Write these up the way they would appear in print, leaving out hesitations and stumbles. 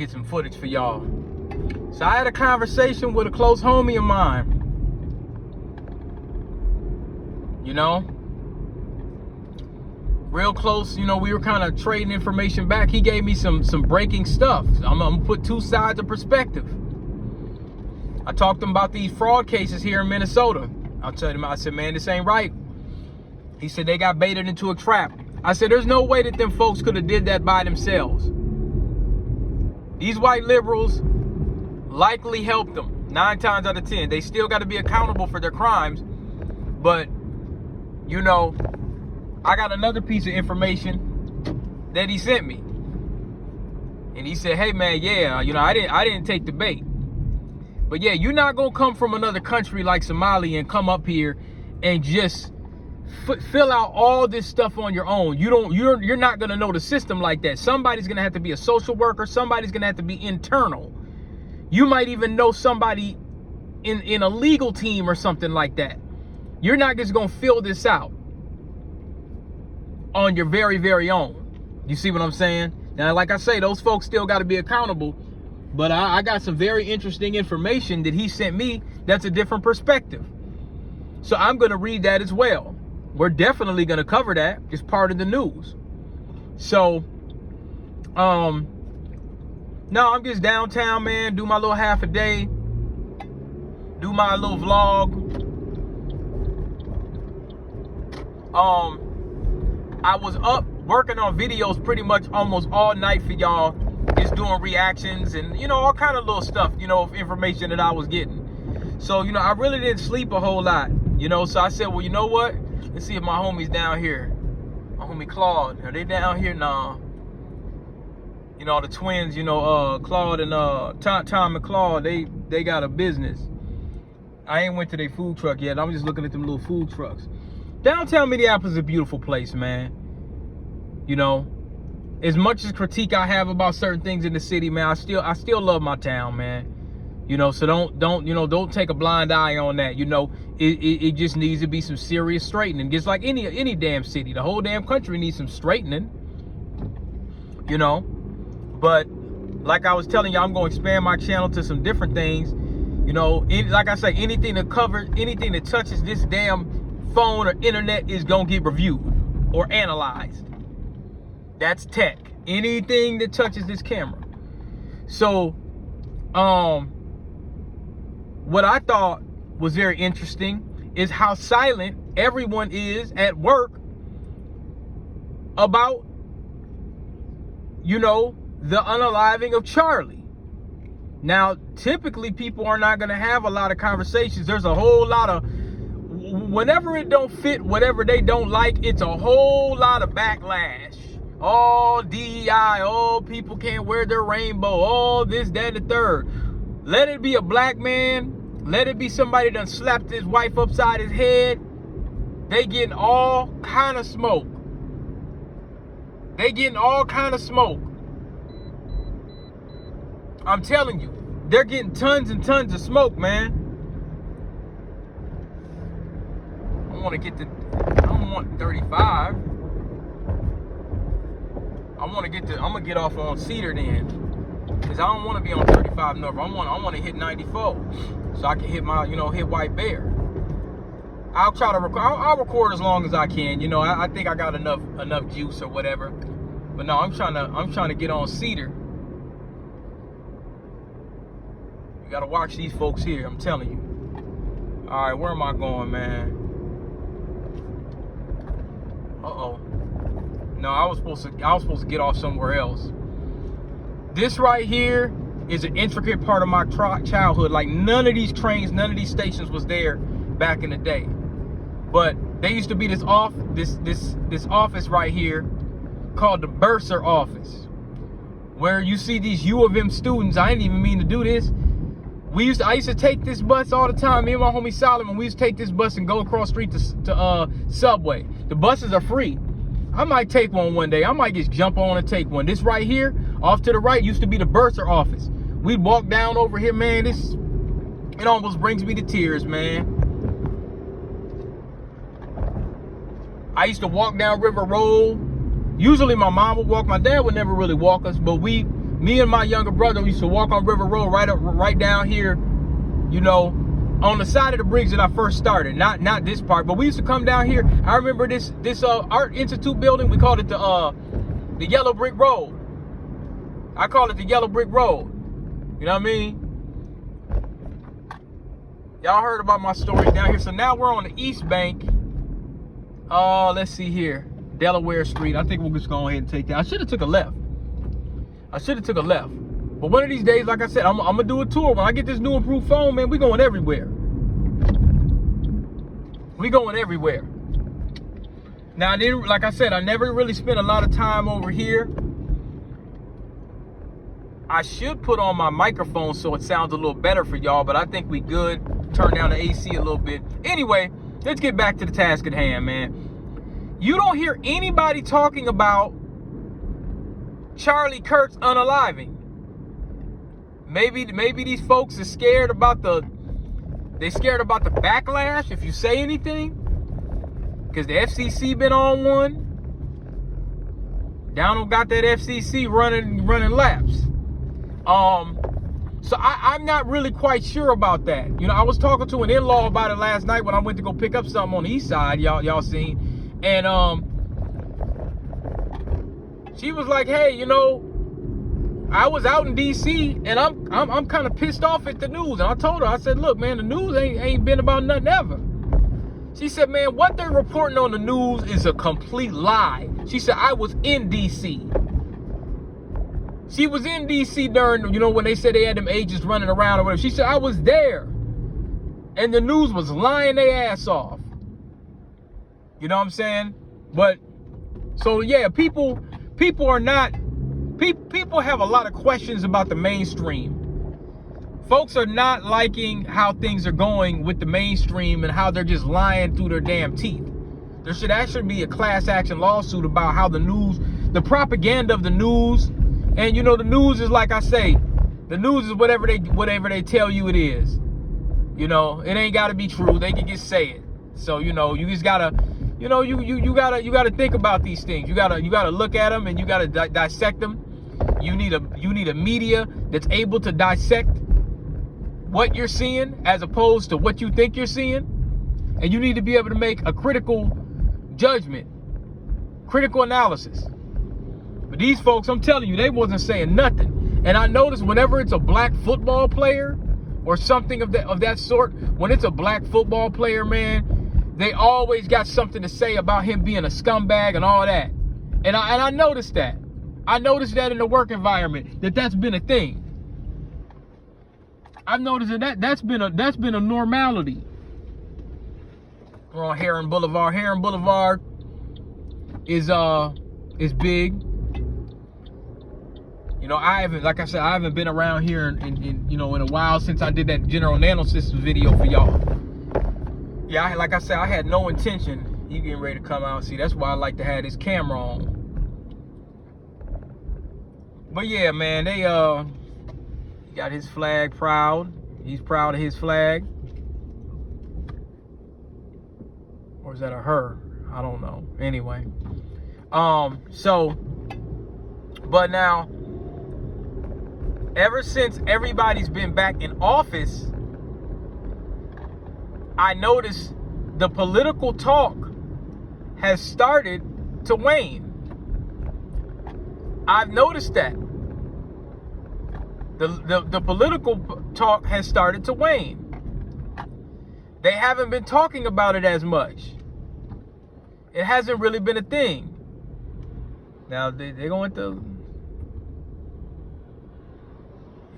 get some footage for y'all. So I had a conversation with a close homie of mine. You know, real close. You know, we were kind of trading information back. He gave me some breaking stuff. I'm gonna put two sides of perspective. I talked to him about these fraud cases here in Minnesota. I'll tell him, I said, man, this ain't right. He said they got baited into a trap. I said, there's no way that them folks could have did that by themselves. These white liberals likely helped them 9 times out of 10. They still got to be accountable for their crimes. But, you know, I got another piece of information that he sent me. And he said, hey, man, yeah, you know, I didn't take the bait. But, yeah, you're not going to come from another country like Somalia and come up here and just fill out all this stuff on your own. You're not going to know the system like that. Somebody's going to have to be a social worker. Somebody's going to have to be internal. You might even know somebody in a legal team or something like that. You're not just going to fill this out on your very, very own. You see what I'm saying? Now, like I say, those folks still got to be accountable. But I got some very interesting information that he sent me that's a different perspective. So I'm going to read that as well. We're definitely going to cover that. It's part of the news. So, no, I'm just downtown, man. Do my little half a day. Do my little vlog. I was up working on videos pretty much almost all night for y'all. Just doing reactions and, you know, all kind of little stuff, you know, of information that I was getting. So, you know, I really didn't sleep a whole lot, you know. So I said, well, you know what? Let's see if my homies down here. My homie Claude. Are they down here? Nah. You know, the twins, you know, Claude and Tom and Claude, they got a business. I ain't went to their food truck yet. I'm just looking at them little food trucks. Downtown Minneapolis is a beautiful place, man. You know, as much as critique I have about certain things in the city, man, I still love my town, man. You know, so don't take a blind eye on that. You know, it just needs to be some serious straightening. Just like any damn city, the whole damn country needs some straightening. You know, but like I was telling you, I'm going to expand my channel to some different things. You know, like I say, anything that touches this damn phone or internet is going to get reviewed or analyzed. That's tech. Anything that touches this camera. So, what I thought was very interesting is how silent everyone is at work about, you know, the unaliving of Charlie. Now, typically people are not going to have a lot of conversations. There's a whole lot of, whenever it don't fit, whatever they don't like, it's a whole lot of backlash. All DEI, all people can't wear their rainbow, all this, that, and the third. Let it be a black man. Let it be somebody done slapped his wife upside his head. They getting all kind of smoke. They getting all kind of smoke. I'm telling you, they're getting tons and tons of smoke, man. I don't want 35. I'm gonna get off on Cedar then, because I don't want to be on 35 North. I want to hit 94, so I can hit my, you know, hit White Bear. I'll try to record. I'll record as long as I can. You know, I think I got enough juice or whatever. But no, I'm trying to get on Cedar. You gotta watch these folks here. I'm telling you. All right, where am I going, man? Uh-oh. No, I was supposed to get off somewhere else. This right here is an intricate part of my childhood. Like, none of these trains, none of these stations was there back in the day. But there used to be this office right here called the bursar office, where you see these U of M students. I didn't even mean to do this. I used to take this bus all the time. Me and my homie Solomon, we used to take this bus and go across the street to Subway. The buses are free. I might take one day. I might just jump on and take one. This right here, off to the right, used to be the bursar office. We'd walk down over here, man. It almost brings me to tears, man. I used to walk down River Road. Usually my mom would walk. My dad would never really walk us, but we Me and my younger brother used to walk on River Road right down here, you know, on the side of the bridge that I first started. Not this part, but we used to come down here. I remember this Art Institute building. We called it the Yellow Brick Road. I call it the Yellow Brick Road. You know what I mean? Y'all heard about my stories down here. So now we're on the East Bank. Let's see here. Delaware Street. I think we'll just go ahead and take that. I should have took a left. But one of these days, like I said, I'm going to do a tour. When I get this new improved phone, man, we going everywhere. Now, like I said, I never really spent a lot of time over here. I should put on my microphone so it sounds a little better for y'all, but I think we good. Turn down the AC a little bit. Anyway, let's get back to the task at hand, man. You don't hear anybody talking about Charlie Kirk's unaliving. Maybe these folks are scared about the backlash if you say anything, because the FCC been on one. Donald got that FCC running laps. So I'm not really quite sure about that. You know, I was talking to an in-law about it last night when I went to go pick up something on the east side. Y'all seen, and she was like, "Hey, you know, I was out in DC and I'm kind of pissed off at the news." And I told her, I said, "Look, man, the news ain't been about nothing ever." She said, "Man, what they're reporting on the news is a complete lie." She said, "I was in DC." She was in DC during, you know, when they said they had them agents running around or whatever. She said, "I was there. And the news was lying their ass off." You know what I'm saying? But, so yeah, people have a lot of questions about the mainstream. Folks are not liking how things are going with the mainstream and how they're just lying through their damn teeth. There should actually be a class action lawsuit about how the news, the propaganda of the news, and you know, the news is, like I say, the news is whatever they tell you it is. You know, it ain't gotta be true. They can just say it. So, you know, you just gotta, you know, you gotta think about these things. You gotta look at them and you gotta dissect them. You need a media that's able to dissect what you're seeing as opposed to what you think you're seeing. And you need to be able to make a critical judgment, critical analysis. But these folks, I'm telling you, they wasn't saying nothing. And I noticed whenever it's a black football player or something of that sort, when it's a black football player, man, they always got something to say about him being a scumbag and all that. And I noticed that. I noticed that in the work environment, that's been a thing. I've noticed that's been a normality. We're on Heron Boulevard. Heron Boulevard is big. You know, I haven't been around here in you know, in a while since I did that General Nanosystems video for y'all. Yeah, like I said, I had no intention. You getting ready to come out. See, that's why I like to have this camera on. But yeah, man, they he got his flag proud. He's proud of his flag. Or is that a her? I don't know. Anyway. So, but now, ever since everybody's been back in office, I noticed the political talk has started to wane. I've noticed that. The political talk has started to wane. They haven't been talking about it as much. It hasn't really been a thing. Now they're going to.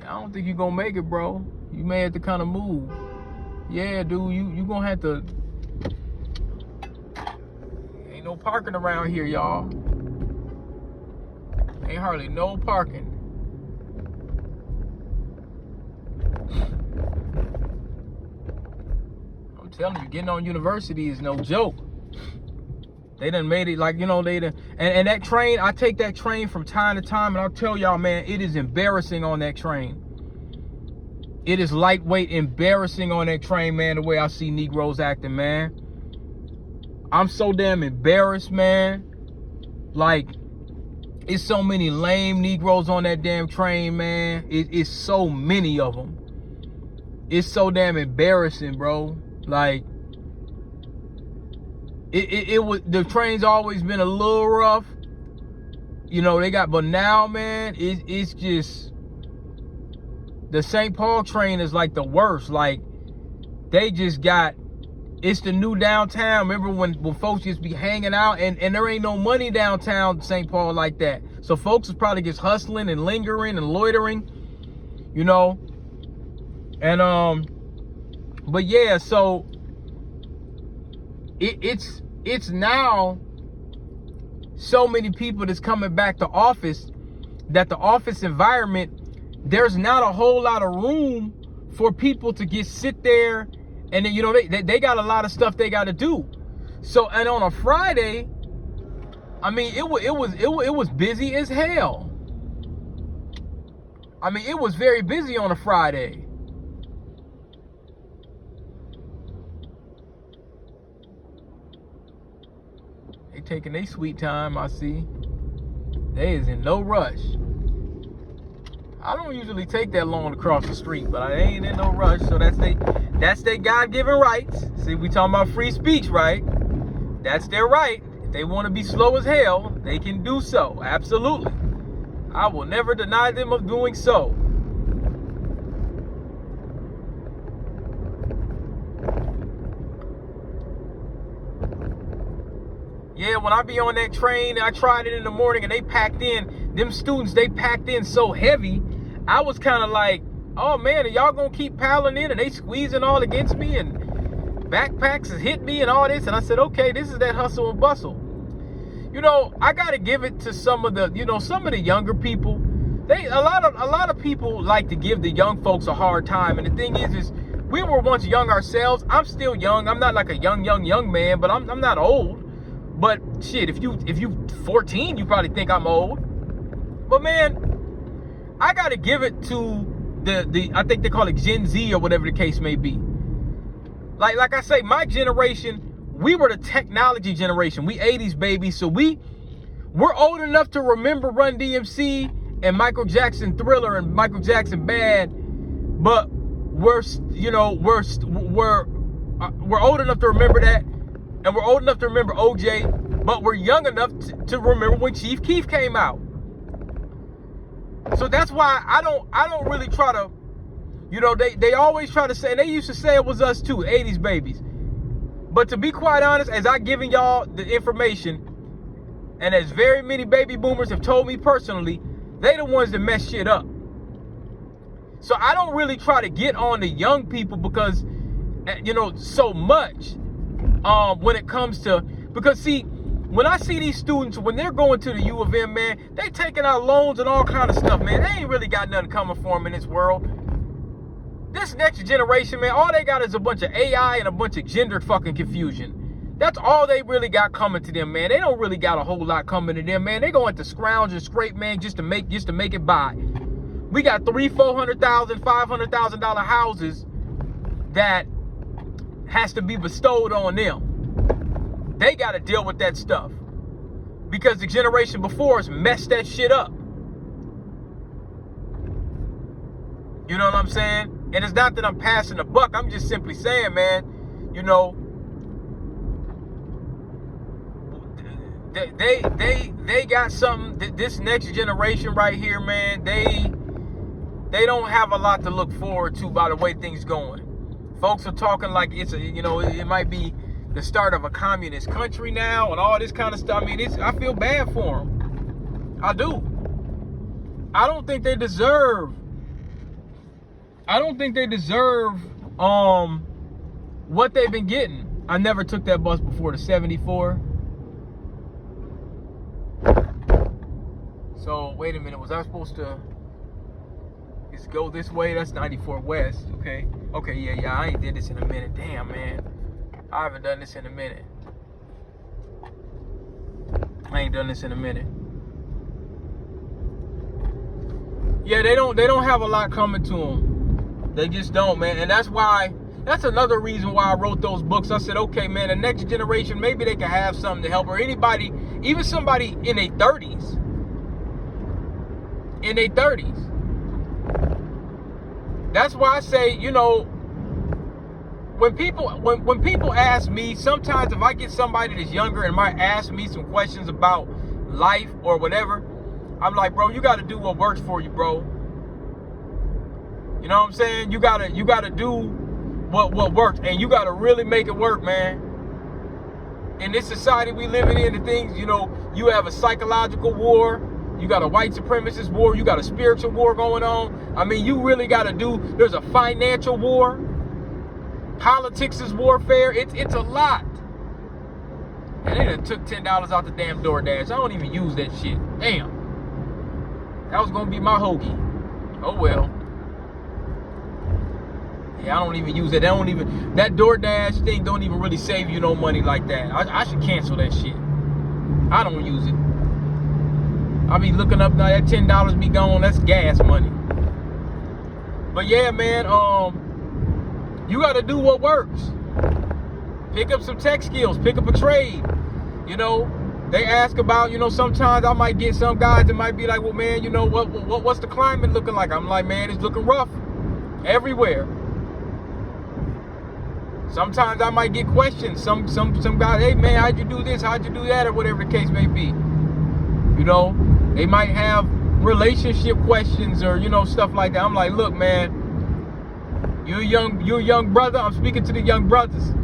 I don't think you're gonna make it, bro. You may have to kind of move. Yeah, dude, you gonna have to. Ain't no parking around here, y'all. Ain't hardly no parking. I'm telling you, getting on university is no joke. They done made it like, you know, they done, and that train, I take that train from time to time, and I'll tell y'all, man, it is embarrassing on that train. It is lightweight embarrassing on that train, man, the way I see Negroes acting, man. I'm so damn embarrassed, man. Like, It's so many lame Negroes on that damn train, man. It's so many of them. It's so damn embarrassing, bro. Like, it was, the train's always been a little rough. You know, but now, man, it's just, the St. Paul train is like the worst. Like, they just got, it's the new downtown. Remember when folks just be hanging out, and there ain't no money downtown St. Paul like that. So folks is probably just hustling and lingering and loitering, you know. And but yeah, so it's now so many people that's coming back to office that the office environment, there's not a whole lot of room for people to just sit there, and then, you know, they got a lot of stuff they got to do. So, and on a Friday, I mean, it was busy as hell. I mean, it was very busy on a Friday. They taking their sweet time, I see. They is in no rush. I don't usually take that long to cross the street, but I ain't in no rush. So that's their God-given rights. See, we talking about free speech, right? That's their right. If they want to be slow as hell, they can do so. Absolutely. I will never deny them of doing so. Yeah, when I be on that train, I tried it in the morning and they packed in, them students, they packed in so heavy, I was kind of like, oh man, are y'all gonna keep piling in and they squeezing all against me and backpacks is hitting me and all this? And I said, okay, this is that hustle and bustle. You know, I gotta give it to some of the, you know, some of the younger people. A lot of people like to give the young folks a hard time. And the thing is we were once young ourselves. I'm still young. I'm not like a young man, but I'm not old. But shit, if you 14, you probably think I'm old. But man, I gotta give it to the I think they call it Gen Z or whatever the case may be. Like I say, my generation, we were the technology generation. We 80s babies, so we're old enough to remember Run DMC and Michael Jackson Thriller and Michael Jackson Bad, but we're old enough to remember that. And we're old enough to remember OJ, but we're young enough to remember when Chief Keef came out. So that's why I don't really try to, you know, they always try to say, and they used to say it was us too, 80s babies. But to be quite honest, as I giving y'all the information, and as very many baby boomers have told me personally, they the ones that mess shit up. So I don't really try to get on the young people because, you know, so much. When it comes to, because see, when I see these students, when they're going to the U of M, man, they taking out loans and all kind of stuff, man. They ain't really got nothing coming for them in this world. This next generation, man, all they got is a bunch of AI and a bunch of gender fucking confusion. That's all they really got coming to them, man. They don't really got a whole lot coming to them, man. They going to scrounge and scrape, man, just to make it by. We got $300,000, $400,000, $500,000 houses that has to be bestowed on them. They got to deal with that stuff because the generation before us messed that shit up. You know what I'm saying? And it's not that I'm passing the buck. I'm just simply saying, man, you know, they got something. This next generation right here, man, they don't have a lot to look forward to by the way things going. Folks are talking like it's a, you know, it might be the start of a communist country now and all this kind of stuff. I mean, I feel bad for them. I do. I don't think they deserve what they've been getting. I never took that bus before, the 74. So wait a minute, was I supposed to just go this way? That's 94 West. Okay, yeah, I ain't did this in a minute. Damn, man, I haven't done this in a minute. Yeah, they don't have a lot coming to them. They just don't, man. And that's another reason why I wrote those books. I said, okay, man, the next generation, maybe they can have something to help, or anybody, even somebody in their 30s. in their 30s. That's why I say, you know, when people ask me, sometimes if I get somebody that's younger and might ask me some questions about life or whatever, I'm like, bro, you got to do what works for you, bro. You know what I'm saying? You gotta do what works, and you gotta really make it work, man. In this society we living in, the things, you know, you have a psychological war, you got a white supremacist war, you got a spiritual war going on. I mean, you really gotta there's a financial war. Politics is warfare. It's a lot. And they done took $10 out the damn DoorDash. I don't even use that shit. Damn. That was gonna be my hoagie. Oh well. Yeah, I don't even use it. That DoorDash thing don't even really save you no money like that. I should cancel that shit. I don't use it. I be looking up now, that $10 be gone. That's gas money. But yeah, man, you gotta do what works. Pick up some tech skills, pick up a trade. You know, they ask about, you know, sometimes I might get some guys that might be like, well, man, you know, what's the climate looking like? I'm like, man, it's looking rough everywhere. Sometimes I might get questions. Some guys, hey man, how'd you do this? How'd you do that? Or whatever the case may be. You know, they might have relationship questions or, you know, stuff like that. I'm like, look, man, you're a young brother. I'm speaking to the young brothers.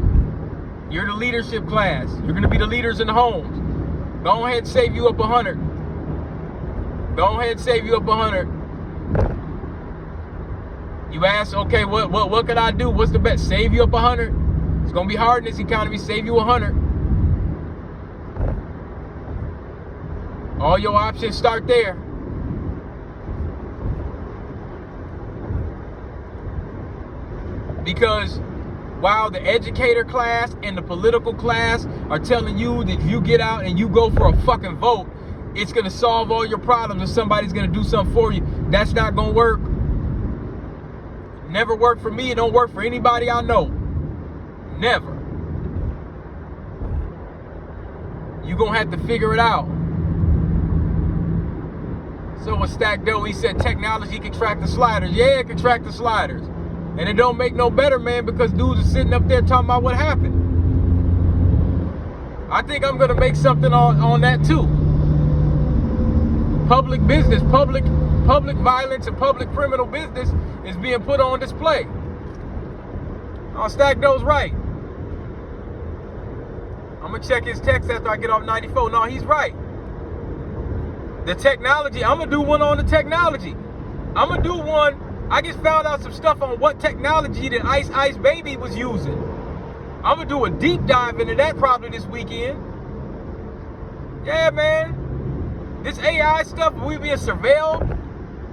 You're the leadership class. You're gonna be the leaders in the homes. Go ahead and save you up 100. Go ahead and save you up 100. You ask, okay, what can I do? What's the best? Save you up 100. It's gonna be hard in this economy. Save you 100. All your options start there. Because while the educator class and the political class are telling you that if you get out and you go for a fucking vote, it's gonna solve all your problems and somebody's gonna do something for you, that's not gonna work. Never worked for me. It don't work for anybody I know. Never. You're gonna have to figure it out. So with Stack Doe, he said technology can track the sliders. Yeah, it can track the sliders. And it don't make no better, man, because dudes are sitting up there talking about what happened. I think I'm gonna make something on that too. Public business, public violence and public criminal business is being put on display. Stack Doe's right. I'm gonna check his text after I get off 94. No, he's right. The technology, I'm gonna do one on the technology. I'm gonna do one. I just found out some stuff on what technology that Ice Baby was using. I'm gonna do a deep dive into that probably this weekend. Yeah, man. This AI stuff, we being surveilled.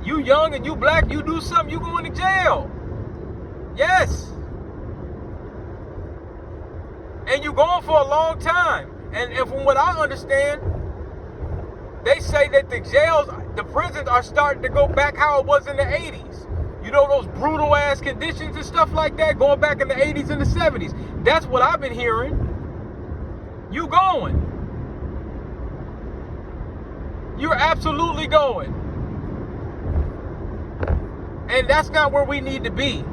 You young and you black, you do something, you going to jail. Yes. And you going for a long time. And from what I understand, they say that the jails, the prisons are starting to go back how it was in the 80s. You know, those brutal ass conditions and stuff like that, going back in the 80s and the 70s. That's what I've been hearing. You going. You're absolutely going. And that's not where we need to be.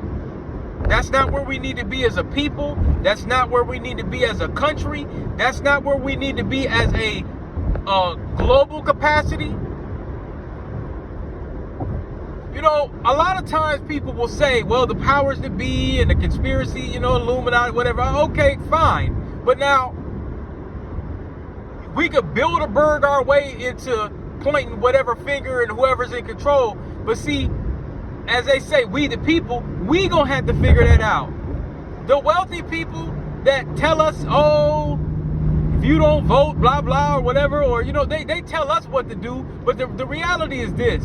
That's not where we need to be as a people. That's not where we need to be as a country. That's not where we need to be as a global capacity. You know, a lot of times people will say, well, the powers that be and the conspiracy, you know, Illuminati, whatever. Okay, fine. But now, we could Bilderberg our way into pointing whatever finger and whoever's in control. But see, as they say, we the people, we gonna have to figure that out. The wealthy people that tell us, oh, if you don't vote, blah, blah, or whatever, or, you know, they tell us what to do. But the reality is this.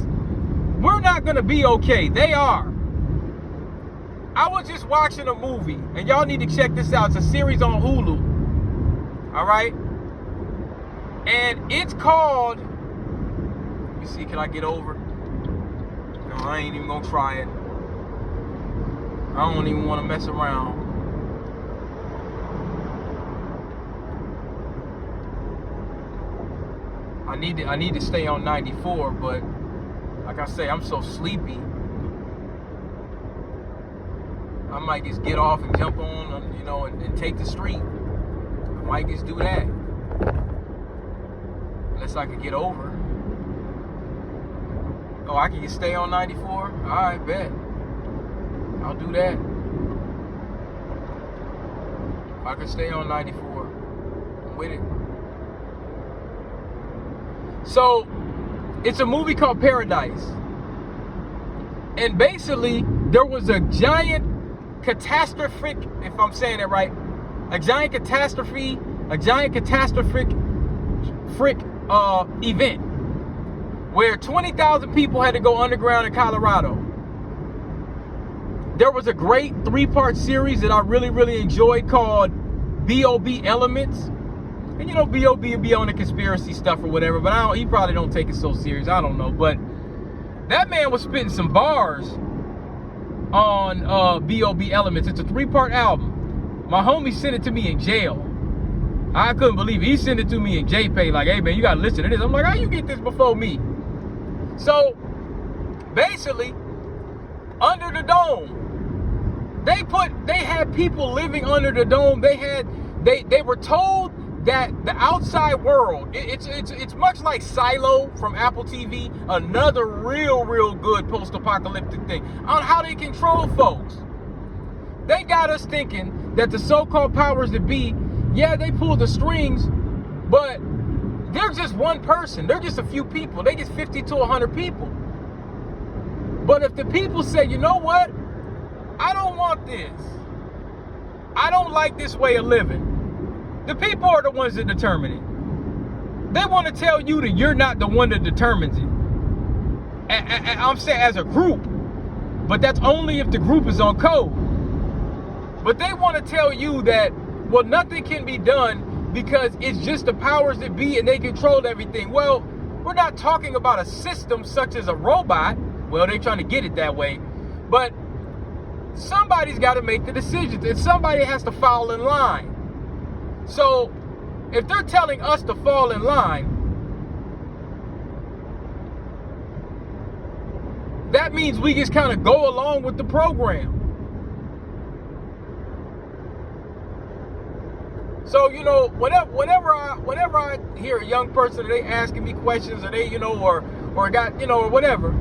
We're not gonna be okay. They are. I was just watching a movie, and y'all need to check this out. It's a series on Hulu. All right? And it's called, let me see, can I get over? No, I ain't even gonna try it. I don't even wanna mess around. I need to stay on 94, but Like I say, I'm so sleepy. I might just get off and jump on, you know, and take the street. I might just do that. Unless I could get over. Oh, I can just stay on 94? All right, bet. I'll do that. If I can stay on 94, I'm with it. So, it's a movie called Paradise. And basically, there was a giant catastrophic, if I'm saying it right, a giant catastrophic event where 20,000 people had to go underground in Colorado. There was a great 3-part series that I really, really enjoyed called B.O.B. Elements. And you know, B.O.B. would be on the conspiracy stuff or whatever, but he probably don't take it so serious. I don't know. But that man was spitting some bars on B.O.B. Elements. It's a 3-part album. My homie sent it to me in jail. I couldn't believe it. He sent it to me in JPay, like, hey man, you gotta listen to this. I'm like, how you get this before me? So basically, under the dome, they had people living under the dome. They were told that the outside world, it's much like Silo from Apple TV, another real good post-apocalyptic thing, on how they control folks. They got us thinking that the so-called powers that be, yeah, they pull the strings, but they're just one person. They're just a few people. They get 50 to 100 people. But if the people say, you know what? I don't want this. I don't like this way of living. The people are the ones that determine it. They want to tell you that you're not the one that determines it. And I'm saying as a group. But that's only if the group is on code. But they want to tell you that, well, nothing can be done because it's just the powers that be and they control everything. Well, we're not talking about a system such as a robot. Well, they're trying to get it that way. But somebody's got to make the decisions and somebody has to fall in line. So if they're telling us to fall in line, that means we just kind of go along with the program. So, you know, whenever I hear a young person, or they asking me questions, or they, you know, or got, you know, or whatever,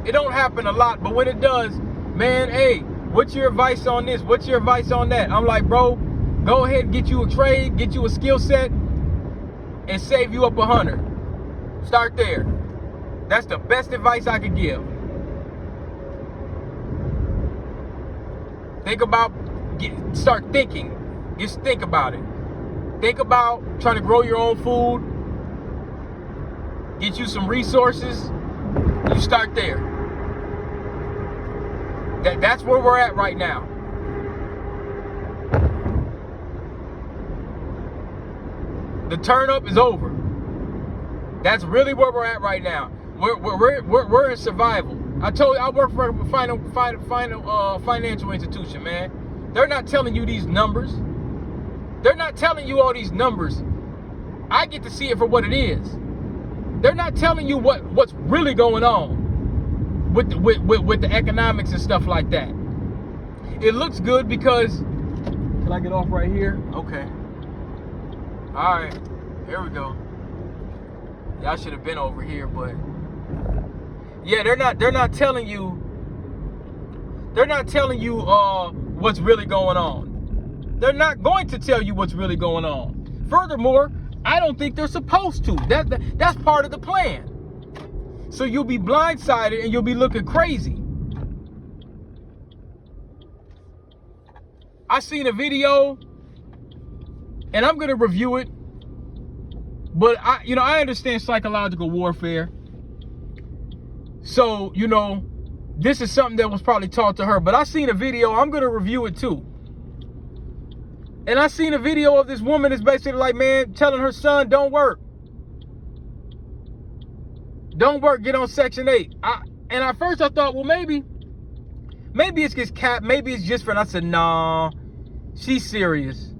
it don't happen a lot. But when it does, man, hey, what's your advice on this? What's your advice on that? I'm like, bro, go ahead and get you a trade, get you a skill set, and save you up 100. Start there. That's the best advice I could give. Think about, start thinking. Just think about it. Think about trying to grow your own food. Get you some resources. You start there. That's where we're at right now. The turn up is over. That's really where we're at right now. We're in survival. I told you I work for a financial institution, man. They're not telling you these numbers. They're not telling you all these numbers. I get to see it for what it is. They're not telling you what's really going on with the economics and stuff like that. It looks good because, can I get off right here? Okay. All right, here we go. Y'all should have been over here, but yeah, they're not telling you what's really going on. They're not going to tell you what's really going on. Furthermore, I don't think they're supposed to. That's part of the plan. So you'll be blindsided and you'll be looking crazy. I seen a video and I'm going to review it. But I understand psychological warfare. So, this is something that was probably taught to her. But I seen a video, I'm going to review it too. And I seen a video of this woman that's basically like, man, telling her son, don't work. Don't work, get on Section 8. And at first I thought, well, maybe it's just cap, maybe it's just for, and I said, nah, she's serious.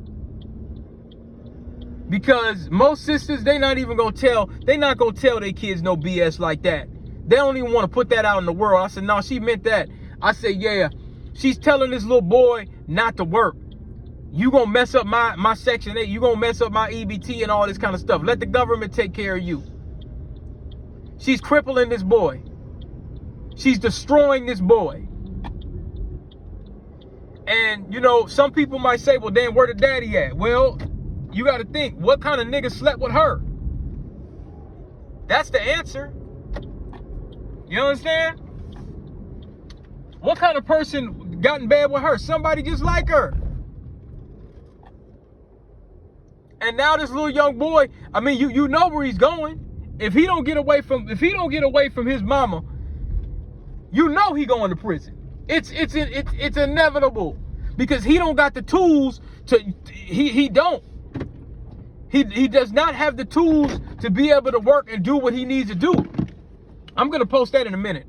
Because most sisters, they're not going to tell their kids no BS like that. They don't even want to put that out in the world. I said, no, she meant that. I said, yeah, she's telling this little boy not to work. You gonna mess up my Section 8. You gonna mess up my EBT and all this kind of stuff. Let the government take care of you. She's crippling this boy. She's destroying this boy. And, you know, some people might say, well, damn, where the daddy at? Well, you got to think, what kind of nigga slept with her? That's the answer. You understand? What kind of person got in bed with her? Somebody just like her. And now this little young boy, I mean, you know where he's going. If he don't get away from his mama, you know he going to prison. It's inevitable, because he don't got the tools to. He does not have the tools to be able to work and do what he needs to do. I'm gonna post that in a minute.